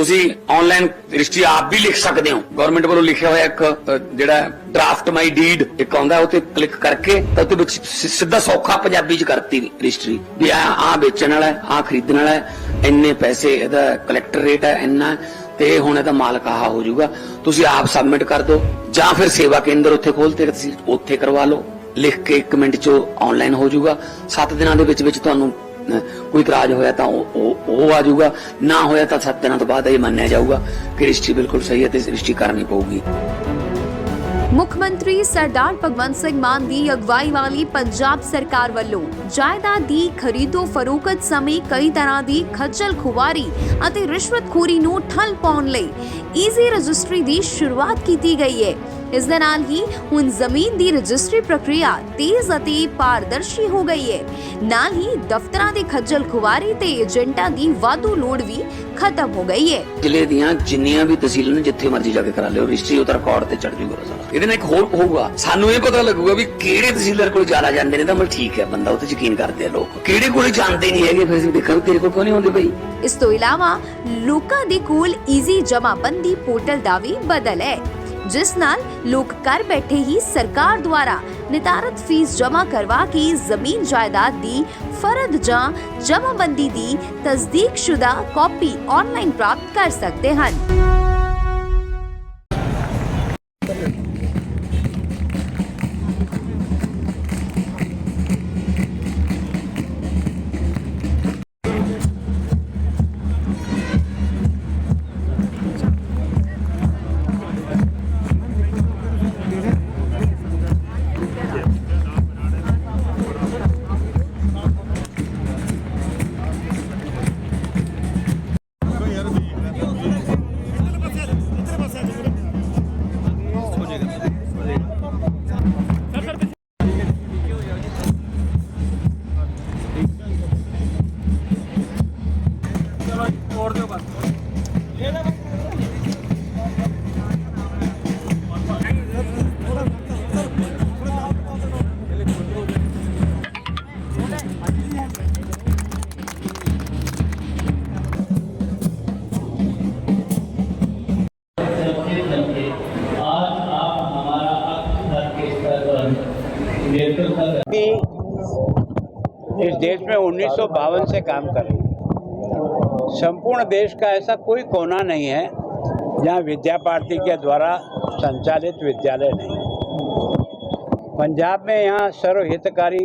ਤੁਸੀਂ online registry ਆਪ ਵੀ ਲਿਖ ਸਕਦੇ ਹੋ। ਗਵਰਨਮੈਂਟ ਵੱਲੋਂ ਲਿਖਿਆ ਹੋਇਆ ਇੱਕ ਜਿਹੜਾ ਡਰਾਫਟ ਮਾਈ ਡੀਡ ਇੱਕ ਆਉਂਦਾ, ਉਹ ਤੇ ਕਲਿੱਕ ਕਰਕੇ ਤਾਂ ਉਹਦੇ ਵਿੱਚ ਸਿੱਧਾ ਸੌਖਾ ਪੰਜਾਬੀ ਚ ਕਰਤੀ ਰਜਿਸਟਰੀ ਵੀ ਆ ਵੇਚਣ ਵਾਲਾ ਆ ਖਰੀਦਣ ਵਾਲਾ, ਇੰਨੇ ਪੈਸੇ ਇਹਦਾ ਕਲੈਕਟਰ ਰੇਟ ਹੈ ਇੰਨਾ, ਤੇ ਹੁਣ ਇਹਦਾ ਮਾਲਕ ਆਹ ਹੋ ਜਾਊਗਾ। ਤੁਸੀਂ ਆਪ ਸਬਮਿਟ ਕਰ ਦਿਓ ਜਾਂ ਫਿਰ ਸੇਵਾ ਕੇਂਦਰ ਉੱਥੇ ਖੋਲਤੇ ਤੁਸੀਂ ਉੱਥੇ ਕਰਵਾ ਲਓ, ਲਿਖ ਕੇ 1 ਮਿੰਟ ਚ ਆਨਲਾਈਨ ਹੋ ਜਾਊਗਾ। 7 ਦਿਨਾਂ ਦੇ ਵਿੱਚ ਤੁਹਾਨੂੰ कोई इतराज होया तो आ जाऊगा, ना होया तो 7 दिनों तो बाद ये मान्या जाऊगा कि रजिस्ट्री बिल्कुल सही है तो रजिस्ट्री करनी पड़ेगी। ਮੁੱਖ ਮੰਤਰੀ ਸਰਦਾਰ ਭਗਵੰਤ ਸਿੰਘ ਮਾਨ ਦੀ ਅਗਵਾਈ ਵਾਲੀ ਪੰਜਾਬ ਸਰਕਾਰ ਵੱਲੋਂ ਜਾਇਦਾਦ ਦੀ ਖਰੀਦੋ ਫਰੋਖਤ ਸਮੇਂ ਕਈ ਤਰ੍ਹਾਂ ਦੀ ਖੱਜਲ ਖੁਆਰੀ ਅਤੇ ਰਿਸ਼ਵਤਖੋਰੀ ਨੂੰ ਠੱਲ ਪਾਉਣ ਲਈ ਈਜ਼ੀ ਰਜਿਸਟਰੀ ਦੀ ਸ਼ੁਰੂਆਤ ਕੀਤੀ ਗਈ ਹੈ। ਇਸ ਦੇ ਨਾਲ ਹੀ ਹੁਣ ਜ਼ਮੀਨ ਦੀ ਰਜਿਸਟਰੀ ਪ੍ਰਕਿਰਿਆ ਤੇਜ਼ ਅਤੇ ਪਾਰਦਰਸ਼ੀ ਹੋ ਗਈ ਹੈ। ਨਾਲ ਹੀ ਦਫ਼ਤਰਾਂ ਦੀ ਖੱਜਲ ਖੁਆਰੀ ਤੇ ਏਜੰਟਾਂ ਦੀ ਵਾਧੂ ਲੋੜ ਵੀ ਖਤਮ ਹੋ ਗਈ ਹੈ। ਜ਼ਿਲ੍ਹੇ ਦੀਆਂ ਜਿੰਨੀਆਂ ਵੀ ਤਹਿਸੀਲਾਂ ਨੇ ਜਿੱਥੇ ਮਰਜ਼ੀ ਜਾ ਕੇ ਕਰਾ ਲਿਓ ਰਜਿਸਟਰੀ, ਉਹ ਤਾਂ ਰਿਕਾਰਡ ਤੇ ਚੜ ਜੂਗਾ ਸਾਰਾ। ਇਹਦੇ ਨਾਲ ਇੱਕ ਹੋਰ ਹੋਊਗਾ, ਸਾਨੂੰ ਇਹ ਪਤਾ ਲੱਗੂਗਾ ਵੀ ਕਿਹੜੇ ਤਹਿਸੀਲਦਾਰ ਕੋਲ ਜ਼ਿਆਦਾ ਜਾਂਦੇ ਨੇ, ਤਾਂ ਮਤਲਬ ਠੀਕ ਹੈ ਬੰਦਾ ਉੱਥੇ ਯਕੀਨ ਕਰਦੇ ਆ ਲੋਕ, ਕਿਹੜੇ ਕੋਲ ਜਾਂਦੇ ਨਹੀਂ ਹੈਗੇ, ਫਿਰ ਅਸੀਂ ਦੇਖਾਂਗੇ ਤੇਰੇ ਕੋਲ ਕਿਉਂ ਨਹੀਂ ਹੁੰਦੇ ਬਈ। ਇਸ ਤੋਂ ਇਲਾਵਾ ਲੋਕਾਂ ਦੇ ਕੋਲ ਈਜ਼ੀ ਜਮਾਬੰਦੀ ਪੋਰਟਲ ਦਾ ਵੀ ਬਦਲ ਹੈ, ਜਿਸ ਨਾਲ ਲੋਕ ਘਰ ਬੈਠੇ ਹੀ ਸਰਕਾਰ ਦੁਆਰਾ ਨਿਰਧਾਰਿਤ ਫੀਸ ਜਮ੍ਹਾਂ ਕਰਵਾ ਕੇ ਜ਼ਮੀਨ ਜਾਇਦਾਦ ਦੀ ਫਰਦ ਜਾਂ ਜਮਾਬੰਦੀ ਦੀ ਤਸਦੀਕਸ਼ੁਦਾ ਕਾਪੀ ਆਨਲਾਈਨ ਪ੍ਰਾਪਤ ਕਰ ਸਕਦੇ ਹਨ। इस देश में 1952 से काम कर रही है। संपूर्ण देश का ऐसा कोई कोना नहीं है जहां विद्या भारती के द्वारा संचालित विद्यालय नहीं है। पंजाब में यहाँ सर्व हितकारी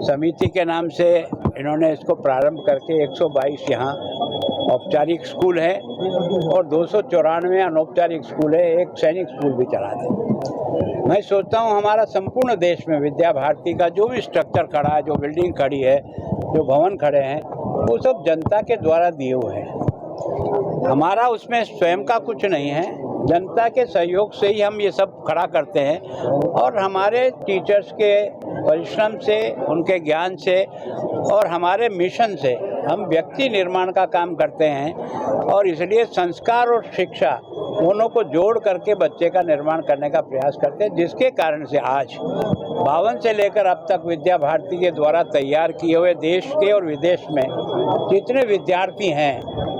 समिति के नाम से इन्होंने इसको प्रारंभ करके 122 यहाँ औपचारिक स्कूल है और 294 अनौपचारिक स्कूल है, एक सैनिक स्कूल भी चलाते हैं। मैं सोचता हूँ हमारा संपूर्ण देश में विद्या भारती का जो भी स्ट्रक्चर खड़ा है, जो बिल्डिंग खड़ी है, जो भवन खड़े हैं, वो सब जनता के द्वारा दिए हुए हैं। हमारा उसमें स्वयं का कुछ नहीं है, जनता के सहयोग से ही हम ये सब खड़ा करते हैं और हमारे टीचर्स के परिश्रम से, उनके ज्ञान से और हमारे मिशन से हम व्यक्ति निर्माण का काम करते हैं और इसलिए संस्कार और शिक्षा दोनों को जोड़ करके बच्चे का निर्माण करने का प्रयास करते हैं, जिसके कारण से आज 52 से लेकर अब तक विद्या भारती के द्वारा तैयार किए हुए देश के और विदेश में जितने विद्यार्थी हैं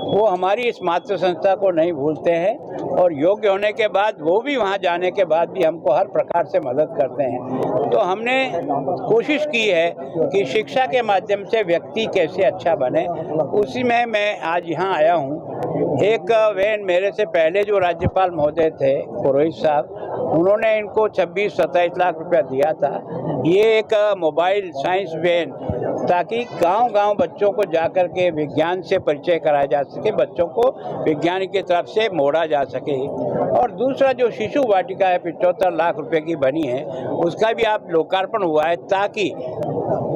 वो हमारी इस मातृ संस्था को नहीं भूलते हैं और योग्य होने के बाद वो भी वहाँ जाने के बाद भी हमको हर प्रकार से मदद करते हैं। तो हमने कोशिश की है कि शिक्षा के माध्यम से व्यक्ति कैसे अच्छा बने, उसी में मैं आज यहाँ आया हूँ। एक वैन मेरे से पहले जो राज्यपाल महोदय थे पुरोहित साहब, उन्होंने इनको 26-27 लाख रुपया दिया था। ये एक मोबाइल साइंस वैन, ताकि गांव-गांव बच्चों को जाकर के विज्ञान से परिचय कराया जा सके, बच्चों को विज्ञान की तरफ से मोड़ा जा सके। और दूसरा जो शिशु वाटिका है 75 लाख रुपए की बनी है, उसका भी आप लोकार्पण हुआ है, ताकि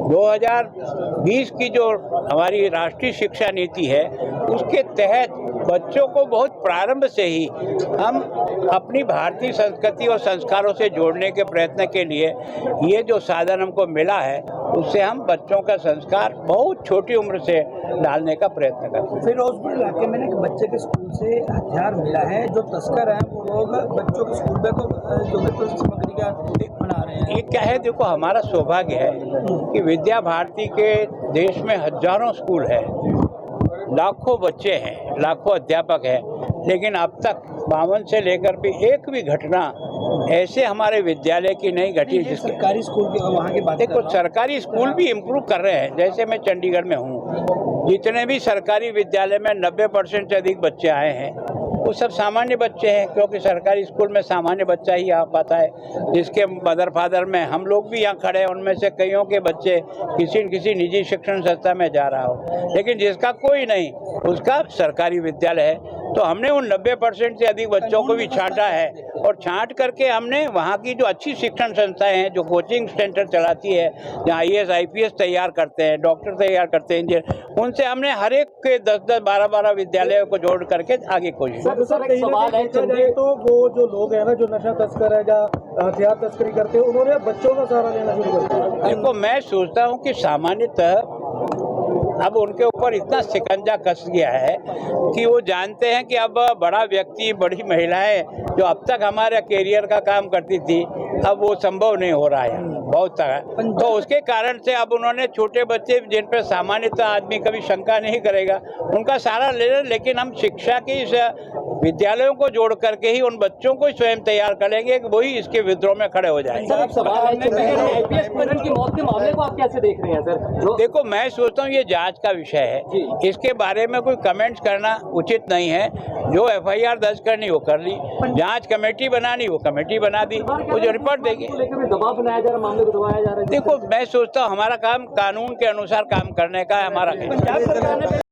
2020 की जो हमारी राष्ट्रीय शिक्षा नीति है उसके तहत बच्चों को बहुत प्रारंभ से ही हम अपनी भारतीय संस्कृति और संस्कारों से जोड़ने के प्रयत्न के लिए ये जो साधन हमको मिला है, उससे हम बच्चों का संस्कार बहुत छोटी उम्र से डालने का प्रयत्न करते हैं। फिरोजपुर इलाके में एक बच्चे के स्कूल से हथियार मिला है, जो तस्कर हैं वो लोग बच्चों के स्कूल में जो सामग्री का बना रहे हैं। ये क्या है, देखो हमारा सौभाग्य है कि विद्या भारती के देश में हजारों स्कूल है, लाखों बच्चे हैं, लाखों अध्यापक हैं, लेकिन अब तक 52 से लेकर भी एक भी घटना ऐसे हमारे विद्यालय की नहीं घटी ये जिसके सरकारी स्कूल के वहाँ की बात कर देखो रहा हूँ। सरकारी स्कूल भी इम्प्रूव कर रहे हैं। जैसे मैं चंडीगढ़ में हूँ, जितने भी सरकारी विद्यालय में 90% से अधिक बच्चे आए हैं वो सब सामान्य बच्चे हैं, क्योंकि सरकारी स्कूल में सामान्य बच्चा ही आ पाता है, जिसके मदर फादर में हम लोग भी यहाँ खड़े हैं, उनमें से कईयों के बच्चे किसी न किसी निजी शिक्षण संस्था में जा रहा हो, लेकिन जिसका कोई नहीं उसका सरकारी विद्यालय है। तो हमने उन 90% से अधिक बच्चों को भी छांटा है और छांट करके हमने वहाँ की जो अच्छी शिक्षण संस्थाएं हैं, जो कोचिंग सेंटर चलाती है, जहाँ IAS IPS तैयार करते हैं, डॉक्टर तैयार करते हैं, इंजीनियर, उनसे हमने हर एक के 10-10, 12-12 विद्यालयों को जोड़ करके आगे कोशिश। सर एक सवाल है तो वो जो लोग हैं ना जो नशा तस्कर है या हथियार तस्करी करते हैं, उन्होंने बच्चों का सहारा लेना शुरू कर दिया। देखो मैं सोचता हूँ कि सामान्यतः अब उनके ऊपर इतना शिकंजा कस गया है कि वो जानते हैं कि अब बड़ा व्यक्ति, बड़ी महिलाएं जो अब तक हमारे कैरियर का काम करती थी, अब वो संभव नहीं हो रहा है बहुत तरह। तो उसके कारण से अब उन्होंने छोटे बच्चे जिन पर सामान्यतः आदमी कभी शंका नहीं करेगा उनका सहारा ले रहे, लेकिन हम शिक्षा के इस विद्यालयों को जोड़ करके ही उन बच्चों को स्वयं तैयार करेंगे कि वही इसके विद्रोह में खड़े हो जाएंगे। सर एक सवाल है, IPS स्टूडेंट की मौत के मामले को आप कैसे देख रहे हैं सर? देखो मैं सोचता हूँ ये जांच का विषय है, इसके बारे में कोई कमेंट्स करना उचित नहीं है। जो FIR दर्ज करनी वो कर ली, जांच कमेटी बनानी वो कमेटी बना दी, वो जो रिपोर्ट देगी। दबाव बनाया जा रहा, मामले को दबाया जा रहा है। देखो मैं सोचता हूँ हमारा काम कानून के अनुसार काम करने का है, हमारा